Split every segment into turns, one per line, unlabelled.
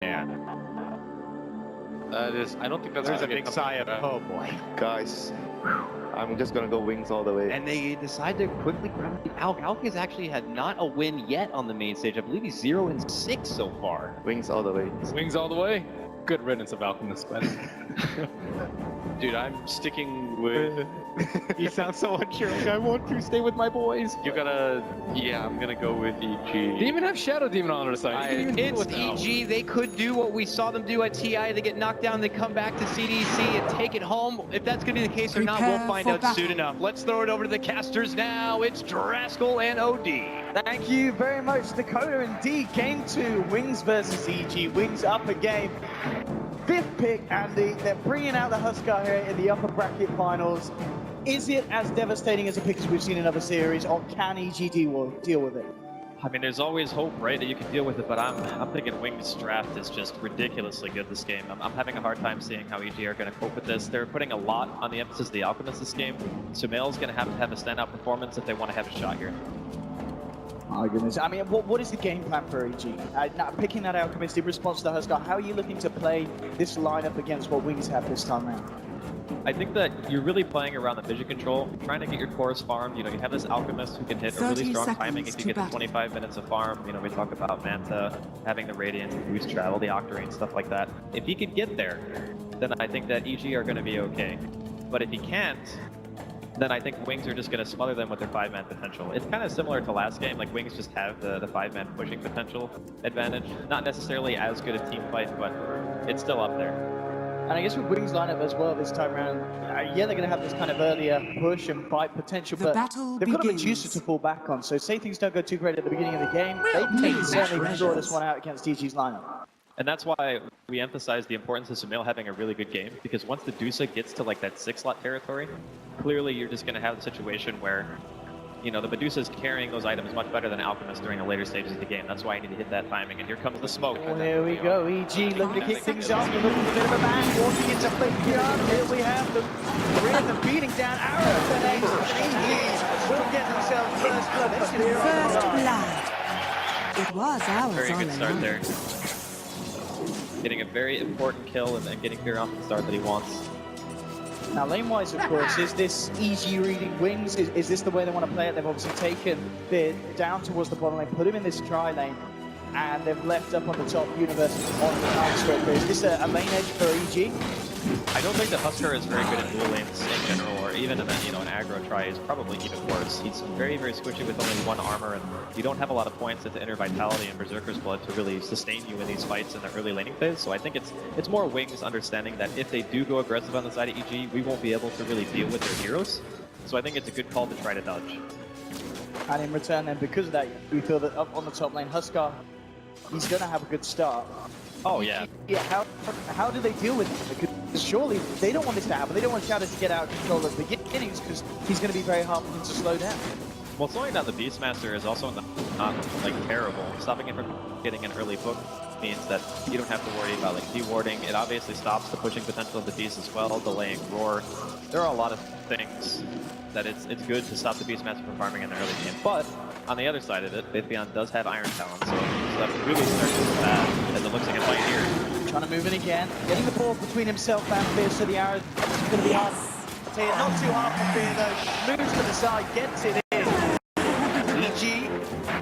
That is, I don't think that's
There's a big sigh of, oh boy.
Guys, I'm just gonna go wings all the way.
And they decide to quickly grab the Alk. Alk has actually had not a win yet on the main stage. I believe he's 0-6 so far.
Wings all the way.
Wings all the way. Good riddance of Alchemist, but dude, I'm sticking with.
You sound so unsure. Like, I want to stay with my boys.
You gotta, yeah, I'm gonna go with EG. They even have Shadow Demon on their side.
It's EG. They could do what we saw them do at TI. They get knocked down, they come back to CDC and take it home. If that's gonna be the case or not, we'll find out soon enough. Let's throw it over to the casters now. It's Draskell and OD.
Thank you very much, Dakota. Indeed, game 2, Wings versus EG. Wings up a game. 5th pick, Andy. They're bringing out the Huskar here in the upper bracket finals. Is it as devastating as a pick as we've seen in other series, or can EG deal with it?
I mean, there's always hope, right, that you can deal with it, but I'm thinking Wings' draft is just ridiculously good this game. I'm having a hard time seeing how EG are going to cope with this. They're putting a lot on the emphasis of the Alchemist this game. Sumail's going to have a standout performance if they want to have a shot here.
My goodness. I mean, what is the game plan for EG? Now, picking that Alchemist in response to the Huskar, how are you looking to play this lineup against what Wings have this time around?
I think that you're really playing around the vision control, trying to get your cores farmed. You know, you have this Alchemist who can hit a really strong timing if you get the 25 minutes of farm. You know, we talk about Manta having the Radiance, boost travel, the Octarine, stuff like that. If he could get there, then I think that EG are going to be okay. But if he can't, then I think Wings are just going to smother them with their 5-man potential. It's kind of similar to last game, like Wings just have the 5-man pushing potential advantage. Not necessarily as good a team fight, but it's still up there.
And I guess with Wings lineup as well this time around, yeah, they're going to have this kind of earlier push and fight potential, but they've got a Medusa to fall back on. So say things don't go too great at the beginning of the game, they can certainly draw this one out against EG's lineup.
And that's why we emphasize the importance of Sumail having a really good game, because once the Dusa gets to like that 6-slot territory, clearly you're just going to have the situation where, you know, the Medusa is carrying those items much better than Alchemist during the later stages of the game. That's why I need to hit that timing, and here comes the smoke.
Oh, here we go, EG looking to kick things off, looking for a bit of a bang, walking into fake yard. Here we have them, bringing them beating down Arrow, and EG will get themselves first blood.
First blood. It was ours.
Very good start there. Getting a very important kill and getting clear off the start that he wants.
Now, lane-wise, of course, is this EG reading Wings? Is this the way they want to play it? They've obviously taken it down towards the bottom lane, put him in this tri lane, and they've left up on the top Universe on the outskirts. Is this a lane edge for EG?
I don't think the Huskar is very good in dual lanes in general, or even in an aggro try is probably even worse. He's very, very squishy with only 1 armor, and you don't have a lot of points into Inner Vitality and Berserker's Blood to really sustain you in these fights in the early laning phase. So I think it's more Wings understanding that if they do go aggressive on the side of EG, we won't be able to really deal with their heroes. So I think it's a good call to try to dodge.
And in return, then, because of that, we feel that up on the top lane, Huskar, he's going to have a good start.
Oh, yeah.
Yeah, how do they deal with him? Because surely they don't want this to happen. They don't want Shadow to get out of control at the beginnings because he's going to be very hard for him to slow down.
Well, slowing down the Beastmaster is also not like terrible. Stopping it from getting an early hook means that you don't have to worry about like de-warding. It obviously stops the pushing potential of the Beast as well, delaying Roar. There are a lot of things that it's good to stop the Beastmaster from farming in the early game. But on the other side of it, Faithbeyond does have Iron Talon, so that really starts to look bad as it looks like a fight here.
Trying to move in again, getting the ball between himself and Fear, so the arrow is going to be hard. Not too hard for Fear though, moves to the side, gets it in. EG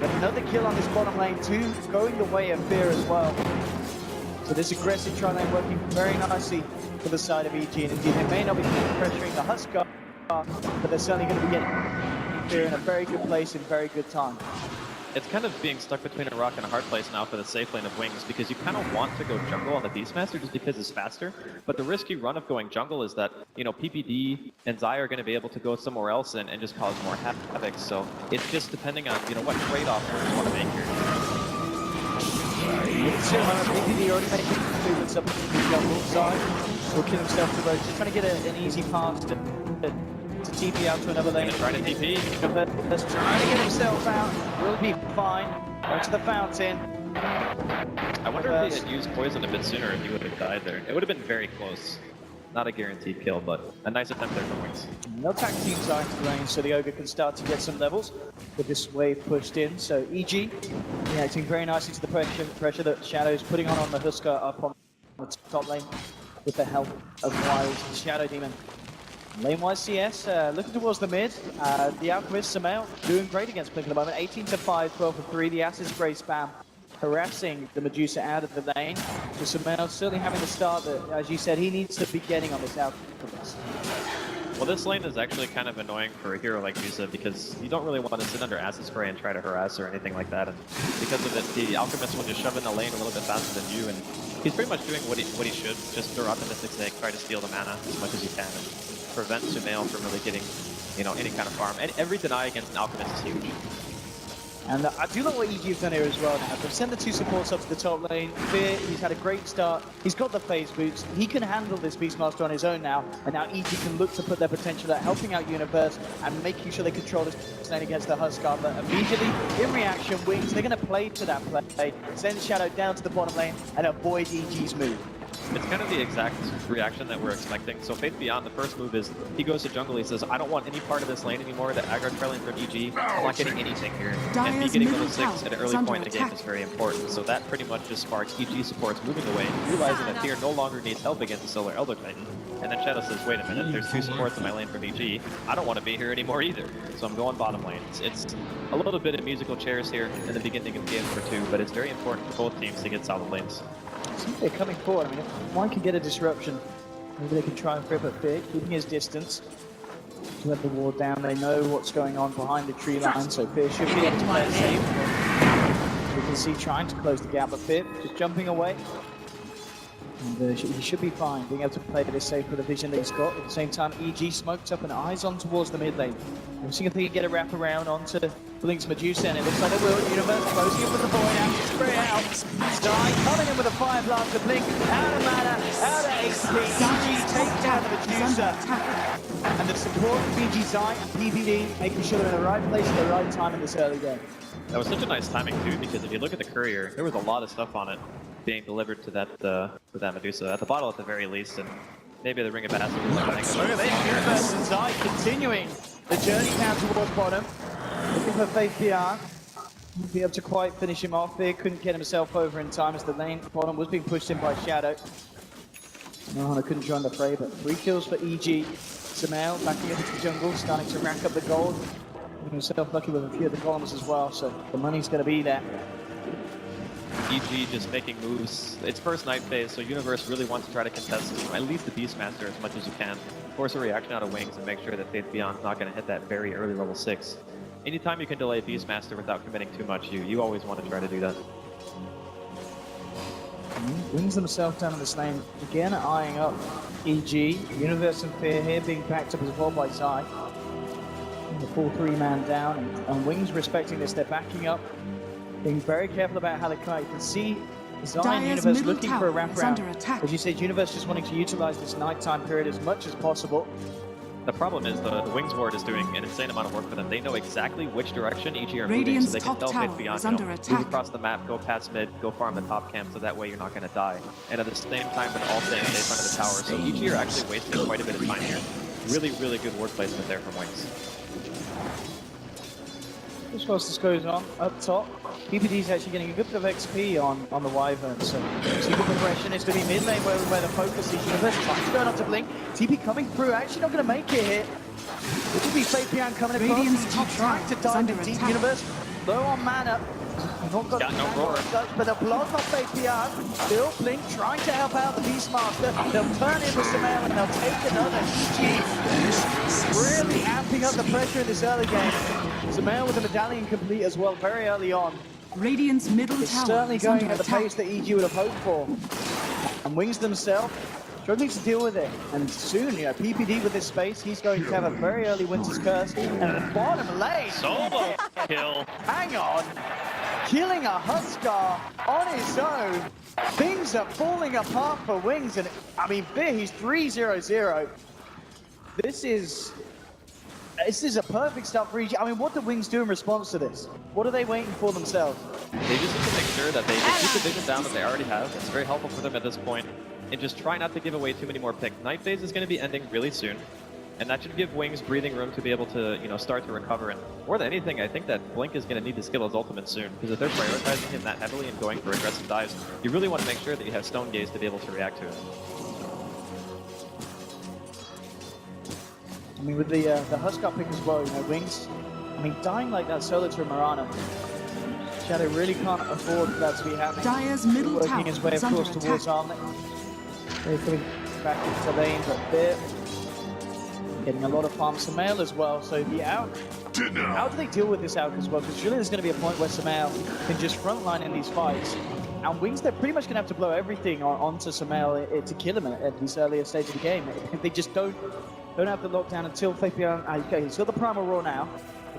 with another kill on this bottom lane too, going the way of Fear as well. So this aggressive tri lane working very nicely for the side of EG, and indeed they may not be pressuring the Huskar, but they're certainly going to be getting Fear in a very good place in very good time.
It's kind of being stuck between a rock and a hard place now for the safe lane of Wings, because you kind of want to go jungle on the Beastmaster just because it's faster, but the risky run of going jungle is that, you know, PPD and Zai are going to be able to go somewhere else and just cause more havoc, so it's just depending on, you know, what trade-off you want to make here.
PPD already making movements up the jungle side, looking himself to the road, just trying to get an easy pass to TP out to another lane.
Gonna try to TP.
Let's try to get himself out. Will be fine. Go to the fountain.
I wonder if he had used poison a bit sooner if he would have died there. It would have been very close. Not a guaranteed kill, but a nice attempt there from Wings.
No tag team side to the lane, so the Ogre can start to get some levels with this wave pushed in. So EG reacting very nicely to the pressure that Shadow's putting on the Huskar up on the top lane with the help of Wild's Shadow Demon. Lane-wise CS, looking towards the mid. The Alchemist, Samael, doing great against Blink at the moment. 18-5, 12-3. The Acid Spray spam harassing the Medusa out of the lane. So Samael certainly having the start that, as you said, he needs to be getting on this Alchemist.
Well, this lane is actually kind of annoying for a hero like Medusa because you don't really want to sit under Acid Spray and try to harass or anything like that. And because of it, the Alchemist will just shove in the lane a little bit faster than you. And he's pretty much doing what he should. Just throw out the Mystic Snake, try to steal the mana as much as you can. And prevent Sumail from really getting, any kind of farm. And every deny against an Alchemist is huge.
And I do like what EG have done here as well now. They've sent the two supports up to the top lane. Fear, he's had a great start. He's got the phase boots. He can handle this Beastmaster on his own now. And now EG can look to put their potential at helping out Universe and making sure they control this lane against the Huskar. But immediately, in reaction, Wings, they're going to play to that play. Send Shadow down to the bottom lane and avoid EG's move.
It's kind of the exact reaction that we're expecting. So Faith Beyond, the first move is he goes to jungle, he says, I don't want any part of this lane anymore, the aggro trailing from EG, I'm not getting anything here. And me getting level 6 at an early point in the game is very important. So that pretty much just sparks EG supports moving away, realizing that Fear no longer needs help against the Solar Elder Titan. And then Shadow says, wait a minute, there's two supports in my lane from EG, I don't want to be here anymore either. So I'm going bottom lane. It's a little bit of musical chairs here in the beginning of game for 2, but it's very important for both teams to get solid lanes.
They're coming forward. I mean, if one can get a disruption, maybe they can try and grip at Fear, keeping his distance to let the ward down. They know what's going on behind the tree line, so Fear should be able to play it safe. You can see trying to close the gap, but Fear just jumping away. And he should be fine, being able to play this safe with the vision that he's got. At the same time, EG smoked up and eyes on towards the mid lane. We'll see if they can get a wrap around onto Blink's Medusa, and it looks like they will. Universe closing in with the void out, spray out. Sky coming in with a fire blast to Blink, out of mana, out of HP. EG takes down the Medusa. And the support of BG Zai and PPD making sure they're in the right place at the right time in this early game.
That was such a nice timing too, because if you look at the courier, there was a lot of stuff on it being delivered to that Medusa at the bottle at the very least, and maybe the Ring of Acid.
Look at this, Universe and Zai continuing the journey down towards bottom, looking for Faith Beyond. Wouldn't be able to quite finish him off here, couldn't get himself over in time as the lane bottom was being pushed in by Shadow. No, couldn't join the fray, but 3 kills for EG. Samael backing into the jungle, starting to rack up the gold. Making himself lucky with a few of the columns as well, so the money's going to be there.
EG just making moves. It's first night phase, so Universe really wants to try to contest at least the Beastmaster as much as you can. Force a reaction out of Wings and make sure that Faith Beyond's not going to hit that very early level 6. Anytime you can delay Beastmaster without committing too much, you always want to try to do that.
Wings themselves down in this lane, again eyeing up EG. Universe and Fear here being backed up as well by Zai. The full 3-man down, and Wings respecting this, they're backing up. Being very careful about how they come out. You can see Zai and Universe looking for a wraparound. As you said, Universe just wanting to utilize this nighttime period as much as possible.
The problem is the Wings ward is doing an insane amount of work for them. They know exactly which direction EG are moving, so they can tell Faith Beyond, move across the map, go past mid, go farm the top camp, so that way you're not going to die. And at the same time, they're all staying safe under the tower, so EG are actually wasting quite a bit of time here. Really, really good ward placement there from Wings.
Just whilst this goes on, up top, PPD's actually getting a good bit of XP on the Wyvern, so super progression is going to be mid lane where the focus is. Universe trying to go on to Blink, TP coming through, actually not going to make it here. It will be Faith Beyond coming across, trying to dive in deep. Universe low on mana, not got no roar, but they'll block off Faith Beyond. Still Blink trying to help out the Beastmaster. They'll turn in with Samael and they'll take another EG. Really amping up the pressure in this early game. Samael with the medallion complete as well very early on.
Radiant's middle
it's
tower
certainly going at the
attack.
pace that EG would have hoped for. And Wings themselves struggling to deal with it. And soon, PPD with this space, he's going to have a very early Winter's Curse. And at the bottom lane,
Solo kill.
hang on, killing a Huskar on his own. Things are falling apart for Wings. And I mean, he's 3-0-0. This is This is a perfect start for EG. I mean, what do Wings do in response to this? What are they waiting for themselves?
They just need to make sure that they keep the vision down that they already have. It's very helpful for them at this point. And just try not to give away too many more picks. Night phase is going to be ending really soon. And that should give Wings breathing room to be able to, start to recover. And more than anything, I think that Blink is going to need to skill his ultimate soon. Because if they're prioritizing him that heavily and going for aggressive dives, you really want to make sure that you have Stone Gaze to be able to react to it.
I mean, with the Huskar pick as well, Wings, I mean, dying like that solo to Marana, Shadow really can't afford that to be happening.
Dire's middle
Working
tower
his way,
is
of
under
course, towards
attack.
Armlet. They're coming back into lane, but they're getting a lot of farm Samael as well, so the out. How do they deal with this out as well? Because surely there's going to be a point where Samael can just frontline in these fights. And Wings, they're pretty much going to have to blow everything onto Samael to kill him at this earlier stage of the game. If they just don't have the lockdown until Fabian. Okay, he's got the Primal Roar now.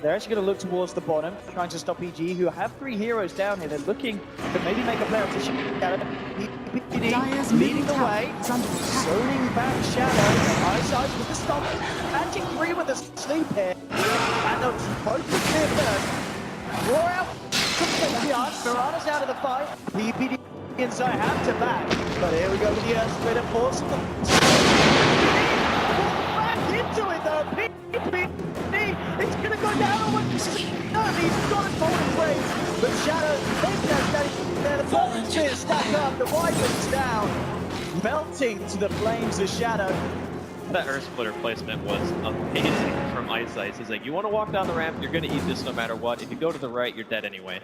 They're actually going to look towards the bottom, trying to stop EG, who have 3 heroes down here. They're looking to maybe make a play out to Shadow.
Dire's
leading
middle
the
tower
way,
is under attack.
zoning back Shadow. Eyesight with the stop. Magic 3 with the sleep here. And they'll both be clear first. Roar out from Fabian. Mirana's out of the fight. PPD inside have to back. But here we go with the Earth Splitter force. Into it though, PPD, it's gonna go down on one. No, he's got a golden race, but Shadow, they've got that there. The bottom tier stack up, the Wyvern's down, melting to the flames of Shadow.
That Earth Splitter placement was amazing from Ice Ice. He's like, you want to walk down the ramp, you're going to eat this no matter what. If you go to the right, you're dead anyway.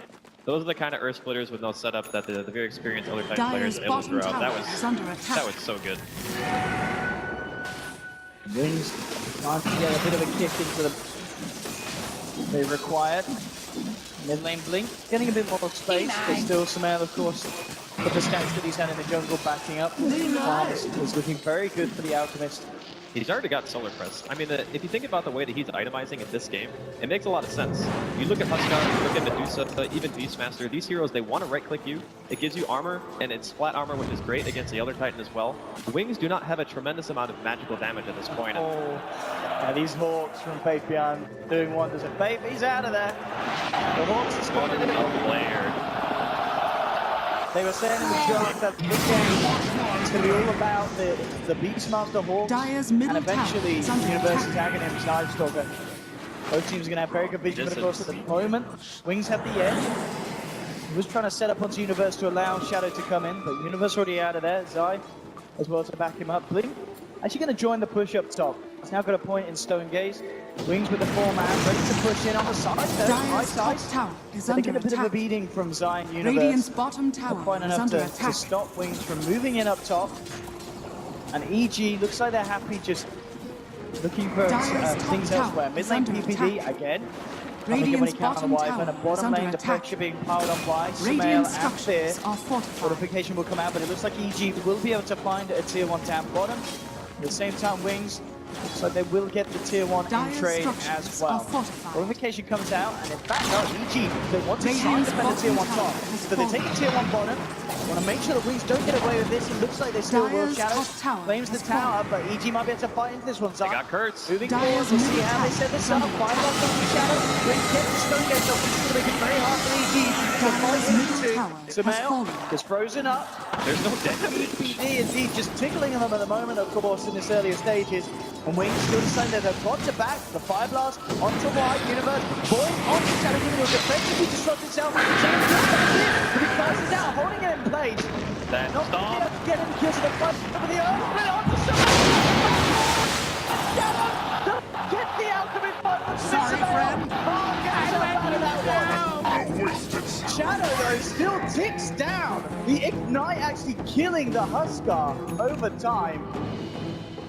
Those are the kind of Earth Splitters with no setup that the very experienced other type players
Dire's
are able to
bottom
throw out.
tower is under attack.
That was so good.
Wings trying to get a bit of a kick into the they required. Mid lane Blink getting a bit more space, but still Samael, of course, with the stance that he's had in the jungle backing up. Farms is looking very good for the Alchemist.
He's already got Solar Press. I mean, if you think about the way that he's itemizing in this game, it makes a lot of sense. You look at Huskar, you look at Medusa, even Beastmaster, these heroes, they want to right-click you. It gives you armor, and it's flat armor, which is great against the Elder Titan as well. Wings do not have a tremendous amount of magical damage at this point.
Oh, yeah, these Hawks from Faith Beyond doing wonders. And Faith, he's out of there. The Hawks are spotted in
A lair.
They were saying in the draft that this game is going to be all about the Beastmaster Hawks
Dire's
and
middle
eventually
tower is under
Universe's
attack.
Aghanim's Knife Stalker. Both teams are going to have very good vision, but of course at the moment, Wings have the edge. He was trying to set up onto Universe to allow Shadow to come in, but Universe already out of there. Zai as well to back him up. Blink actually going to join the push up top. He's now got a point in Stone Gaze. Wings with the 4-man, ready to push in on the side.
Dire's top tower is
They
under
get a bit of a
attack.
beating from Zion Universe.
Radiant's bottom tower
Point
is
enough
under
to
attack.
stop Wings from moving in up top. And EG looks like they're happy just looking for
Dire's top
things
tower
elsewhere. Mid
is
lane
under
PPD
attack.
again.
Radiant's
Bottom
bottom
Wyvern,
tower
and
is
bottom
under
lane, the
attack.
pressure being piled on by Samael
Radiant
and Fear.
structures are fortified.
Fortification will come out, but it looks like EG will be able to find a tier 1 down bottom. At the same time, Wings looks like they will get the tier 1 in
Dire's
trade
structures
as
are
well.
fortified.
Fortification comes out, and in fact, no, EG, they want to try and
Radiant's
defend the tier 1
bottom
top.
tower has
So they take the tier 1 bottom. Want to make sure the Wings don't get away with this. It looks like they still will.
Dire's
Shadow
top tower
claims the
has
tower, but EG might be able to fight into this one.
They got Kurtz.
Moving
Dire's
forward, we'll see
middle
how they
tower
set this
is
up.
under
Five off from Shadow. Wings get the Stone Gate, so it's going to make it very hard for EG to
Dire's
fight
middle
into.
tower has
Samael
fallen.
is frozen up.
There's no damage.
PPD indeed just tickling them at the moment, of course, in this earlier stages. And Wings still deciding that they've got to back the Fire Blast onto White Universe. Boy, onto Shadow Demon will defensively disrupt itself. Shadow gets back in, but he passes out, holding it in place.
Then
Not
stop.
able to get him because of the front over the earth, but onto Samael. Shadow get the Alchemist button. Sorry, friend. Oh, get yourself out of that one. Shadow, though, still ticks down. The Ignite actually killing the Huskar over time.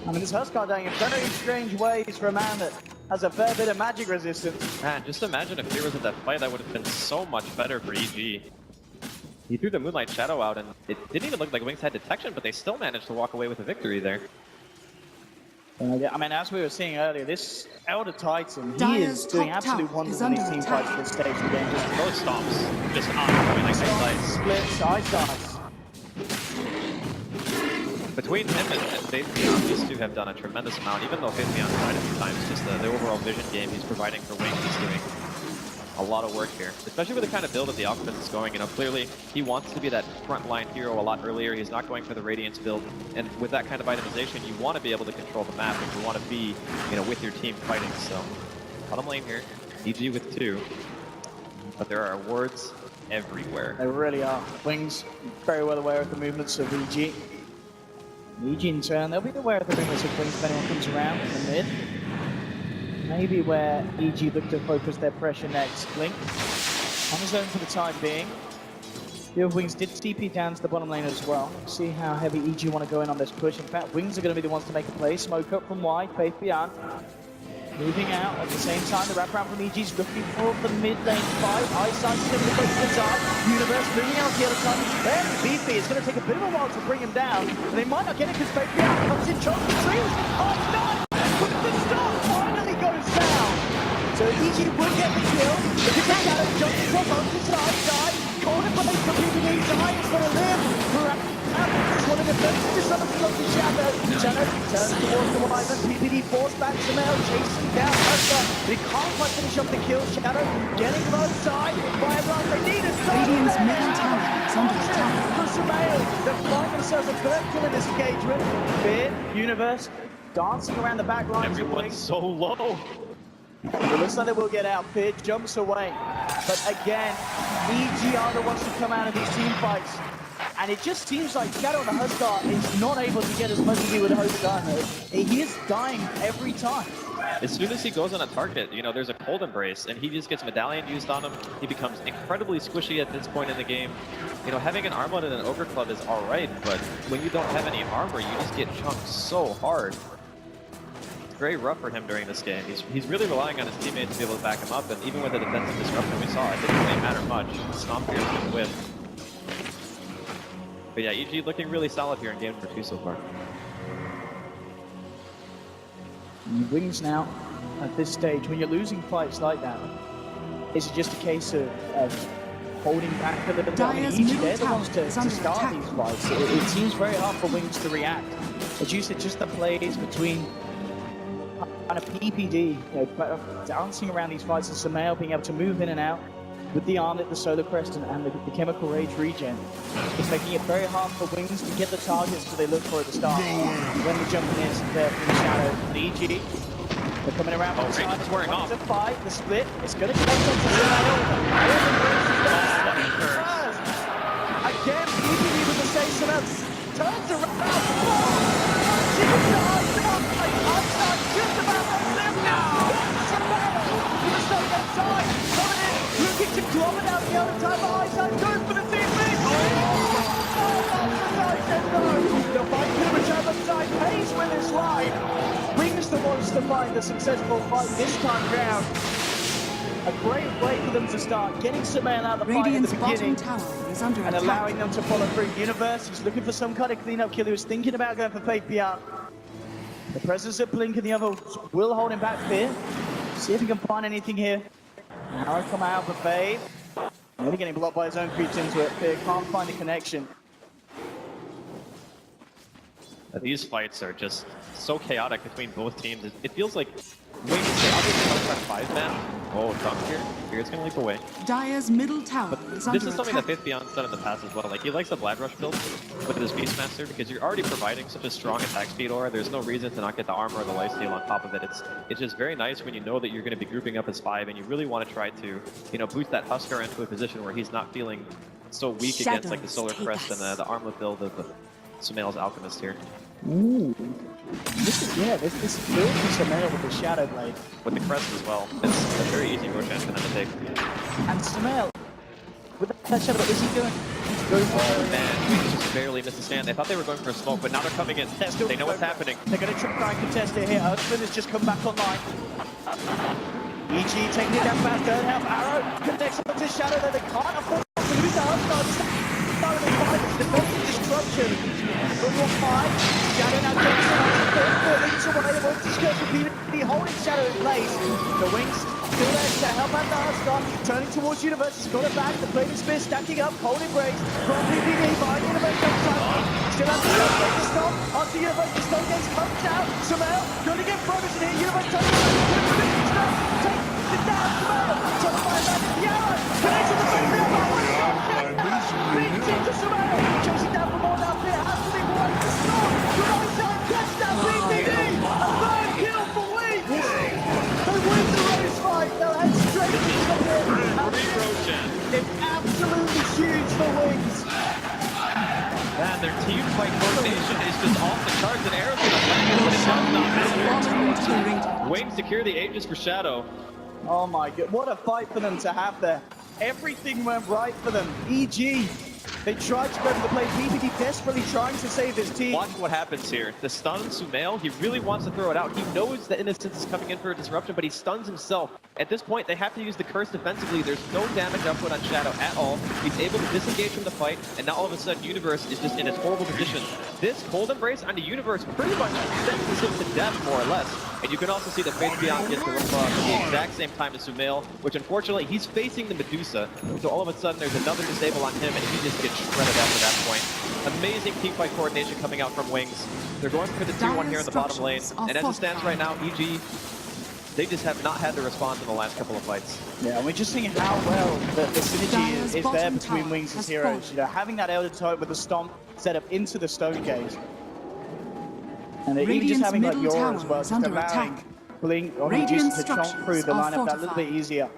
I mean, this Huskar dying in very strange ways for a man that has a fair bit of magic resistance.
Man, just imagine if he was in that fight, that would have been so much better for EG. He threw the Moonlight Shadow out, and it didn't even look like Wings had detection, but they still managed to walk away with a victory there.
I mean, as we were seeing earlier, this Elder Titan, he
Dire's
is doing
top
absolute
tower
wonders
is
in these
under
team
attack.
fights at this stage of the game. Just
Those stomps, just on point like Ice Ice.
splits, ice.
between him and Faithbeyond, these two have done a tremendous amount, even though Faithbeyond tried a few times, just the overall vision game he's providing for Wings is doing a lot of work here, especially with the kind of build that the Alchemist is going. You know, clearly he wants to be that frontline hero a lot earlier. He's not going for the Radiance build, and with that kind of itemization, you want to be able to control the map, and you want to be, you know, with your team fighting. So, bottom lane here, EG with 2, but there are wards everywhere.
They really are. Wings very well aware of the movements of EG. EG in turn, they'll be aware of the movements of Wings if anyone comes around in the mid. Maybe where EG look to focus their pressure next. Blink on his own for the time being. The Wings did TP down to the bottom lane as well. See how heavy EG want to go in on this push. In fact, Wings are going to be the ones to make a play. Smoke up from wide, Faith beyond. Moving out at the same time, the wraparound from EG's looking for the mid lane fight. Eyesight is going to be close to the top. Universe moving out the other side. Very beefy. It's going to take a bit of a while to bring him down. And they might not get it because Faith beyond comes in, charge the trees. Oh no! But the stop finally goes down. So EG will get the kill. Look at the shadow, jumps across onto the side. Corner play for PPD. Zai is going to live. It's one of the first to summon the Shadow. Shadow turns towards the Wyvern. PPD forced back Samel, chasing down Husker. But he can't quite finish up the kill. Shadow getting low side. Fireblast, they need a stop.
Radiant's middle tower is under attack.
For Samel, they find themselves a third kill in this engagement. Fear, Universe, dancing around the back lines.
Everyone's so low.
It looks like they will get out. Fear jumps away. But again, EG are the ones to come out of these team fights. And it just seems like Shadow and the Huskar is not able to get as much as he would hope done. He is dying every time.
As soon as he goes on a target, you know, there's a cold embrace, and he just gets medallion used on him. He becomes incredibly squishy at this point in the game. You know, having an armlet and an ogre club is all right, but when you don't have any armor, you just get chunked so hard. It's very rough for him during this game. He's really relying on his teammates to be able to back him up, and even with the defensive disruption we saw, it didn't really matter much. Stomp here is going to win. But yeah, EG looking really solid here in game number 2 so far.
Wings now, at this stage, when you're losing fights like that, is it just a case of holding back a little bit? I mean, EG, they're the ones to start these fights. It seems very hard for Wings to react. As you said, just the plays between kind of PPD, you know, dancing around these fights, and Samael being able to move in and out with the Armlet, the Solar Crest, and the Chemical Rage regen. It's making it very hard for Wings to get the targets that they look for at the start. When the jumping is there from the Shadow and EG, they're coming around.
Oh, Rage is wearing off.
The fight, the split, it's going to come to Samael. Again, PPD with the same Samael turns around. Just about to live now. Samael, with a stone outside, coming in. Looking to glom it out the other time, but Eyesight goes for the TP! The fight could have returned, but Zai pays with his line. Brings the ones to find the successful fight this time round. A great way for them to start, getting Samael out of the fight at the beginning and allowing them to follow through. Universe is looking for some kind of cleanup kill. He was thinking about going for Faith Beyond. The presence of Blink and the others will hold him back. Fear. See if he can find anything here. Arrow come out for Faith. Really getting blocked by his own creeps into it. Fear can't find the connection.
These fights are just so chaotic between both teams. It feels like Wings, they obviously want to try 5-man. Oh, drunk here. Fear's gonna leap away.
Dire's middle tower is under
This is something
attack.
that Faith Beyond's done in the past as well. Like, he likes the Blood Rush build with his Beastmaster because you're already providing such a strong attack speed aura. There's no reason to not get the armor or the lifesteal on top of it. It's just very nice when you know that you're going to be grouping up as 5 and you really want to try to, you know, boost that Huskar into a position where he's not feeling so weak against like the Solar Crest and the armlet build of Sumail's Alchemist here.
Ooh. This is build for Samael with the Shadow Blade.
With the crest as well. It's a very easy Roshan for them to take.
And Samael, with that Shadow Blade, is he going to go for
Oh man, he just barely missed a stand. They thought they were going for a smoke, but now they're coming in. They know what's happening.
They're going to try and contest it here. Earthman has just come back online. EG taking it down fast. Third half arrow connects up to Shadow, though they can't afford to lose the Huskar. Defensive destruction. Good one by Shadow now takes it out. Leads away. The Wings is going to be holding Shadow in place. The Wings still there to help out the Huskar. Turning towards Universe. He's got it back. The Flaming Spear stacking up. Cold Embrace from PPD by Universe. Still has the stop. to Universe. The Stone Gaze comes out. Sumail going to get Frozen here. Universe takes it down. Sumail trying to find out the arrow. Connects to the big mill. Beats into Sumail. Chasing down for more down here. Has to be one to stop. The right side gets down. BPD. A third kill for Wings. They win the race fight. They'll head straight into the pit. It's absolutely huge for Wings.
Man, their team fight coordination is just off the charts, and Arrow's gonna find it, but it does not matter. Wings secure the Aegis for Shadow.
Oh my god, what a fight for them to have there. Everything went right for them. EG, they tried to go for the play. BPD desperately trying to save his team.
Watch what happens here. The stun Sumail, he really wants to throw it out. He knows that Innocence is coming in for a disruption, but he stuns himself. At this point, they have to use the curse defensively. There's no damage output on Shadow at all. He's able to disengage from the fight, and now all of a sudden, Universe is just in a horrible position. This cold embrace on the Universe pretty much sentences him to death, more or less. And you can also see that Faith Beyond gets the rough at the exact same time as Sumail, which unfortunately, he's facing the Medusa. So all of a sudden, there's another disable on him, and he just gets shredded after that point. Amazing team fight coordination coming out from Wings. They're going for the 2-1 here in the bottom lane. And as it stands right now, EG, they just have not had the response in the last couple of fights.
Yeah, and we're just seeing how well the synergy is there between Wings and heroes. You know, having that Elder Type with the Stomp set up into the Stone Gaze. And they're even just having like Yora as well, just allowing Blink or Medusa to chomp through the lineup that little bit easier.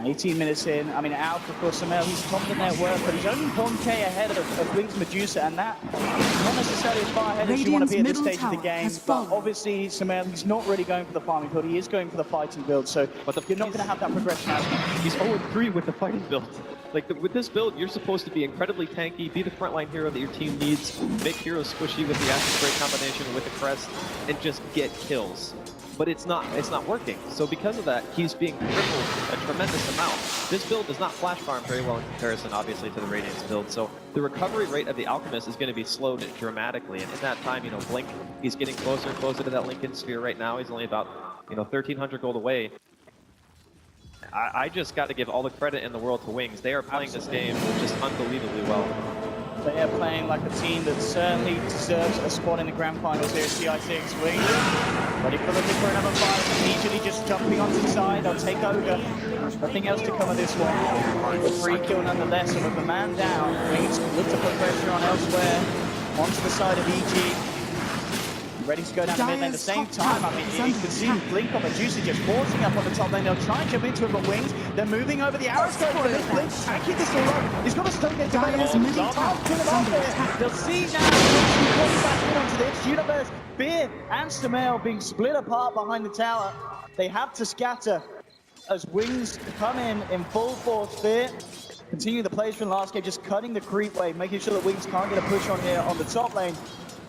18 minutes in, I mean, Alf, of course, Sumail, he's top of the net worth, but he's only 1k ahead of Blink's Medusa, and that not necessarily as far ahead as you want to be at this stage of the game. But obviously, Sumail, he's not really going for the farming build, he is going for the fighting build, so you're not going to have that progression out.
He's 0-3 with the fighting build. Like, with this build, you're supposed to be incredibly tanky, be the frontline hero that your team needs, make heroes squishy with the Acid Spray combination with the Crest, and just get kills. But it's not working. So because of that, he's being crippled a tremendous amount. This build does not flash farm very well in comparison, obviously, to the Radiance build. So the recovery rate of the Alchemist is going to be slowed dramatically. And in that time, you know, Blink, he's getting closer and closer to that Lincoln Sphere right now. He's only about, 1,300 gold away. I just got to give all the credit in the world to Wings. They are playing this game just unbelievably well.
They are playing like a team that certainly deserves a spot in the grand finals here at CI6. Wings ready for looking for another fight. Immediately just jumping onto the side. They'll take Ogre. Nothing else to come of this one. A free kill nonetheless, and with the man down, Wings look to put pressure on elsewhere. Onto the side of EG. Ready to go down the mid lane at the same time. I mean, you can see Blink on Medusa just forcing up on the top lane. They'll try and jump into it, but Wings, they're moving over the arrows. Blink tanking this alone. He's got a Stone Gate available. They'll see now Wings back in onto this. Universe, Beer, and Sumail being split apart behind the tower. They have to scatter as Wings come in full force. Fear continue the plays from last game, just cutting the creep wave, making sure that Wings can't get a push on here on the top lane.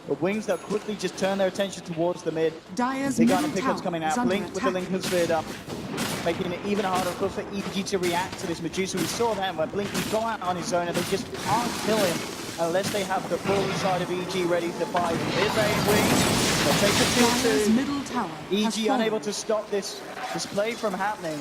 But Wings, they'll quickly just turn their attention towards the mid. Big Iron pickups coming out. Blink with the Lincoln Sphere up, making it even harder, of course, for EG to react to this Medusa. We saw that when Blink can go out on his own, and they just can't kill him unless they have the full side of EG ready to fight. Mid lane Wings, they'll take the 2-2. EG unable to stop this play from happening.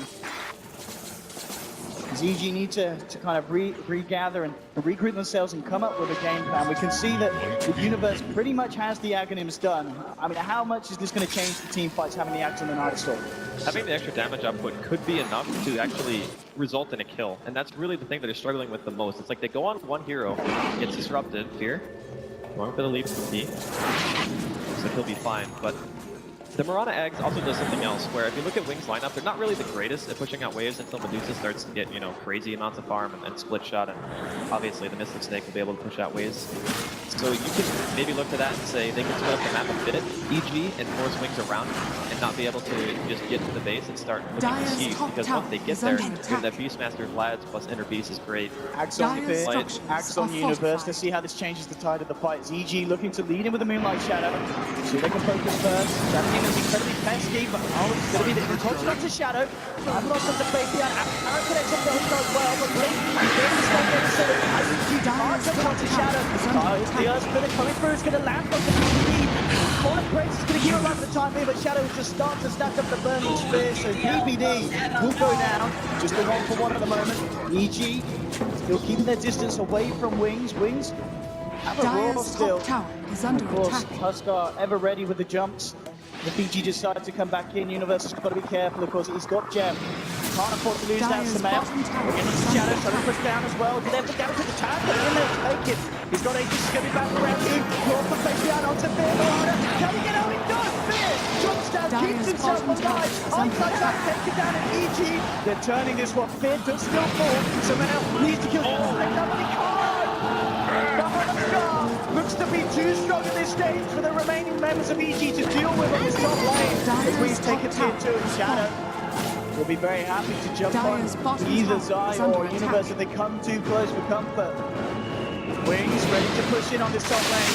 As EG need to kind of regather and regroup themselves and come up with a game plan. We can see that the Universe pretty much has the Aghanims done. I mean, how much is this going to change the team fights having the Axe on the Night Sword?
Having the extra damage output could be enough to actually result in a kill. And that's really the thing that they're struggling with the most. It's like they go on one hero, gets disrupted, Fear, going for the leap for P. So he'll be fine, but the Mirana Eggs also does something else, where if you look at Wings' lineup, they're not really the greatest at pushing out waves until Medusa starts to get, crazy amounts of farm and split shot, and obviously the Mystic Snake will be able to push out waves. So you can maybe look to that and say they can split up the map a bit, EG, and force Wings around and not be able to just get to the base and start looking to siege, because once they get there, with that Beastmaster Vlad's plus Inner Beast is great.
Axe on Fit, Axe on Universe. Let's see how this changes the tide of the fight. It's EG looking to lead in with the Moonlight Shadow. See if they can focus first. That team is incredibly pesky, but it's going to be the touch up to Shadow. I've lost the face behind. Aaron connects up the hook as well, but Blink getting the stun get set. I think he can't jump onto Shadow. It's the Earth Spinner coming through. It's going to land on the PPD. Fallen Praise is going to heal around the time here, but Shadow will just start to stack up the Burning Spear, so PPD will go down. Just a 1-for-1 at the moment. EG still keeping their distance away from Wings. Wings have a roar
Dire's
still.
top tower is under
Of course,
attack.
Huskar ever ready with the jumps. The BG decides to come back in. Universe has got to be careful, of course. He's got Gem. Can't afford to lose that
Dire's
Samel.
bottom tower
We're getting
is
into Shadow,
under
trying to push down as well. Did they put down to the tag? But in there, take it. He's got Aegis coming back around soon. Crawford face down onto Fear Marauder. Can he get out? He does! Fear drops down, keeps
Dire's
himself
bottom tower
alive.
is under
Onside back,
attack.
take it down at EG. They're turning this one. Fear does still fall. Samel needs to kill Nobody can't! Looks to be too strong at this stage for the remaining members of EG to deal with on this top lane. As we take it tier 2 in Shadow. We'll be very happy to jump
Dire's
on
bottom
either
tower is
Zai
under
or
attack.
Universe if they come too close for comfort. Wings ready to push in on this top lane.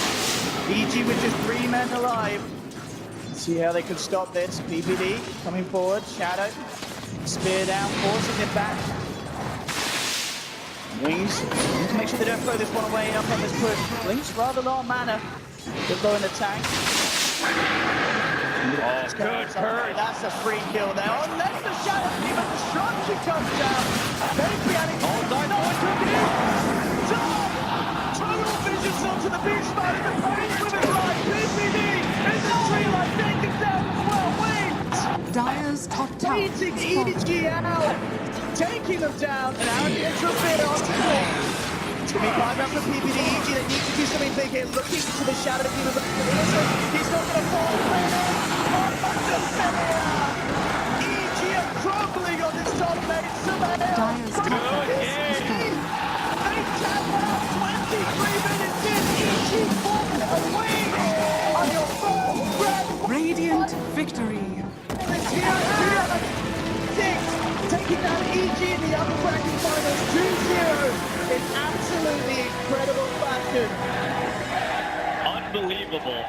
EG with just 3 men alive. See how they can stop this. PPD coming forward. Shadow. Spear down, forcing it back. Wings need to make sure they don't throw this one away up on this push. Blink's rather low on mana. Good low in the tank.
Oh, good curse.
That's a free kill there. Unless the Shadow Demon Destruction comes down. Maybe adding no one took it in. Total visions onto the beast mode. The punish with his right. PPD in the tree line. Taken down as well. Wings.
Dire's top tower is
Beating
falling.
EG out, taking them down, and out gets a bit on the play. It's going to be 5 rounds for PPD. EG, they need to do something big here, looking to the Shadow Demon, but he's not going to fall. EG are crumbling on this top lane.
Dire's top tower is falling.
They tap out 23 minutes in. EG falling away on your first breath.
Radiant victory.
Taking down EG in the upper bracket finals 2-0 in absolutely incredible fashion.
Unbelievable.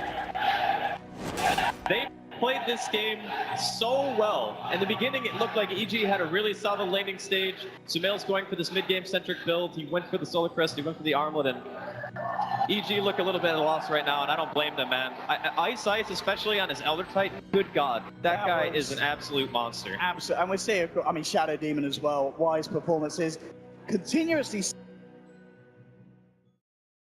They played this game so well. In the beginning, it looked like EG had a really solid laning stage. Sumail's going for this mid-game centric build. He went for the Solar Crest, he went for the Armlet, and EG look a little bit at a loss right now, and I don't blame them, man. Ice, especially on his Elder Titan, good God. That guy is an absolute monster.
Absolutely. And we're seeing, I mean, Shadow Demon as well. Wise performances. Continuously